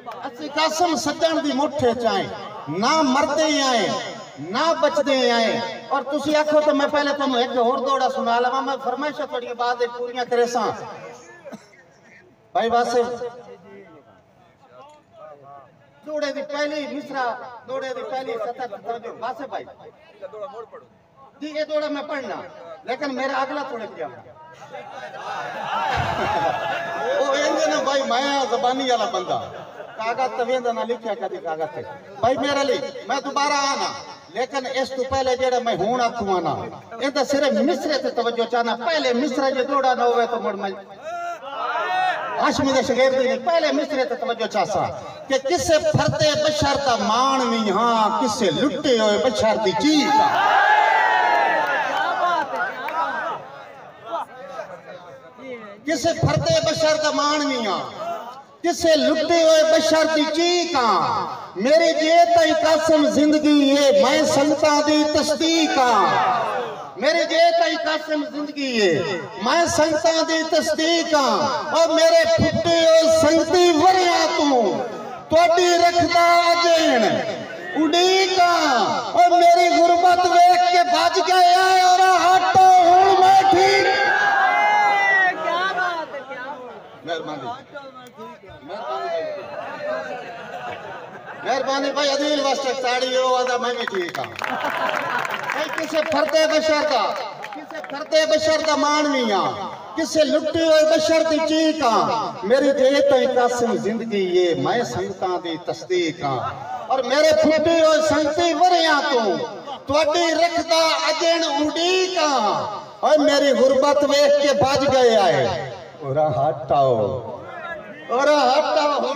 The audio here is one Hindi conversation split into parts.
असि कासिम सज्जन दी मुठे चाहे ना मरदे आए ना बचदे आए। और तुसी आखो तो मैं पहले तुम एक और दौड़ा सुना लवा, मैं फरमाइशा थोड़ी बाद पूरियां करे सा भाई। वासे दौड़े दी पहली मिसरा, दौड़े दी पहली सतत तवज्जो वासे भाई जी। ये दौड़ा मैं पढ़ना लेकिन मेरा अगला थोड़े क्या ओ इंजन भाई माया जबानी वाला बंदा कागज तवेंदा ना लिखया कदी कागज पे भाई मेरे लिए मैं दोबारा आना, लेकिन इस तो पहले जेड़ा मैं हूं आखूं ना इंदा सिर्फ मिसरे ते तवज्जो चाहना। पहले मिसरा जे दौड़ा ना होवे तो मुड़ मैं हाशमी दे शागिर्द ने पहले मिसरे ते तवज्जो चासा कि किसे फरते बशर दा मान भी हां, किसे लुटे होए बशर दी चीज दा। किसे फरते बशर दा मान भी हां, किसे लुटे हुए बशर दी चीक हां। मेरी जे तई कासिम जिंदगी है मैं संगता दी तस्दीक हां। मेरी जे तई कासिम जिंदगी है मैं संगता दी तस्दीक हां। और मेरे फुटे हुए संगती वरिया तू तोड़ी रखदा जेन उड़ीक हां। और मेरी गुरबत वेख के भज गया और हटो हुण मैं ठीक। मेहरबानी भाई अदील वास्ते साड़ी हो आदा मैं भी ठीक हां भाई। किसे फरते बशर दा मान भी हां, किसे लुटे हुए बशर दी चीक हां। मेरी जे तई कासिम जिंदगी ये मैं संगता दी तस्दीक हां। और मेरे फुटे हुए संगती वरिया तू तोड़ी रखदा अजन उड़ीक हां। और मेरी गुरबत वेख के भज गए आए और हटाओ हुण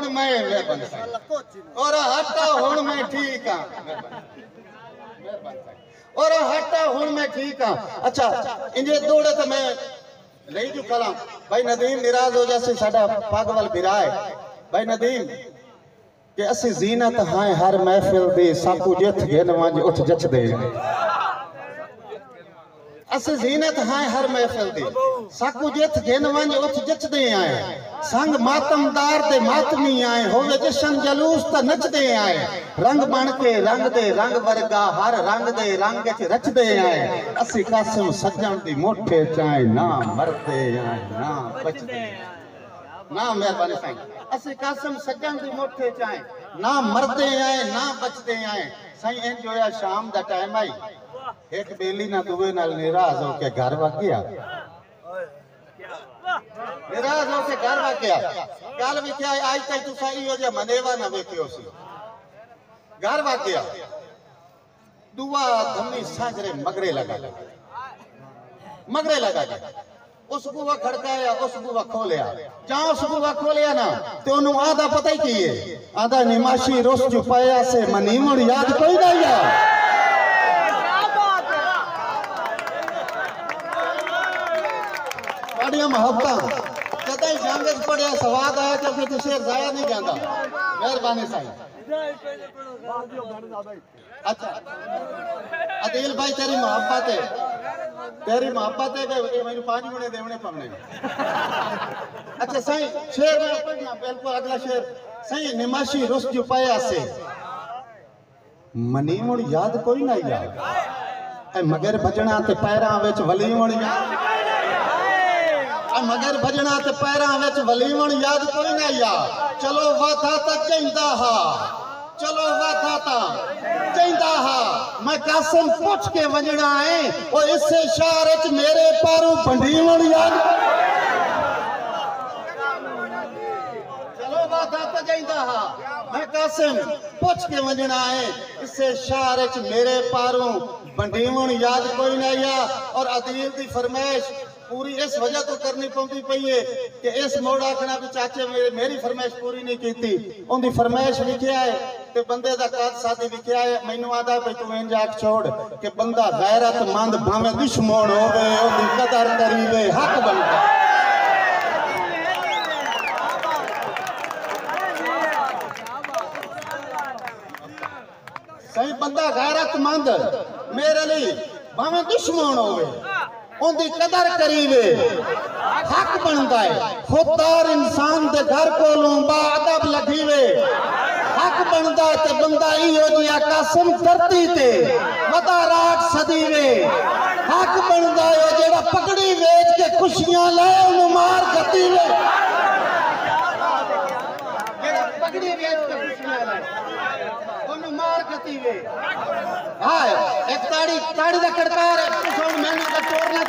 मैं और हटाओ हुण मैं ठीक हां। और हटाओ हुण मैं ठीक हां। अच्छा इंजे दौड़े तो मैं ले जू कलाम भाई नदीम निराज हो जैसे साडा पागवल बिराए भाई नदीम कि असि जीनत हां हर महफिल दी साकू जिथ गिन वंज उठ जचदे। असि जीनत हां हर महफिल दी साकू जिथ गिन वंज उठ जचदे आए। संग मातमदार दे मातमी आए होवे जशन जलूस त नचदे आए। रंग बन के रंग दे रंग वर्गा हर रंग दे रंग च रचदे आए। असि कासिम सज्जन दी मुठे चाहे ना मरदे आए ना बचदे ना। मेहरबानी साईं असि कासिम सज्जन दी मुठे चाहे ना मरदे आए ना बचदे आए। साईं इंज होया शाम दा टाइम आई एक बेली ना दुए नाल निराज होके घर वग गया। निराज होके घर वग गया कल भी क्या आज तक तुसा इहो जे मनेवा ना वेखियो सी। घर वग गया दुआ धमी साजरे मगरे लगा उस बुआ खड़काया उस बुआ खोलिया। जहां उस बुआ खोलिया ना तो उन्होंने आधा पता ही की है आधा निमाशी रोस चुपाया से मनीमण याद कोई ना यार। मोहब्बत कदई जंग पढ़िया स्वाद आया क्योंकि तो शेर जाया नहीं जाता। मेहरबानी साईं। अच्छा अदील भाई तेरी मोहब्बत है कि मैंने 5 महीने देवने पड़ने। अच्छा सही शेर में पढ़ना बिल्कुल अगला शेर सही। निमाशी रुस चुपाया से मनीमण याद कोई ना याद मगर भजना ते पैरां विच वलीमण याद। मगर भजना ते पैरां विच वलीमण याद कोई ना याद। चलो वाथा तक चंदा हा चलो वाथा ता चंदा हा मैं कासिम पुछ के वजना है और इसे शहर च मेरे पारू बंडीमण याद। चलो वाथा तक चंदा हा मैं कासिम पुछ के वजना है इसे शहर च मेरे पारू बंडीमण याद कोई ना याद। और अदील दी फरमाइश पूरी इस वजह तो करनी पौंदी पई है कि इस मोड़ आखना भी चाचे मेरी फरमाइश पूरी नहीं की उनकी फरमाइश लिखिया है ते बंदे दा काद सादी लिखिया है। मैनू आदा भाई तू इंज आख छोड़ कि बंदा गैरतमंद भावे दुश्मन होवे ओदी कदर करीवे हक बनदा। सही बंदा गैरतमंद मेरे लिए भावे दुश्मन होवे उनकी कदर करीवे हक बनता है। खुददार इंसान के घर को बाअदब लखीवे कसम धरती ते वदा राठ सदी वे हक बनदा है जेड़ा पकड़ी वेच के खुशियां ले उन मार गती वे जेड़ा पकड़ी वेच के खुशियां ले उन मार गती वे हां एक ताड़ी दा कड़कार है सुन मैनू का तोड़ना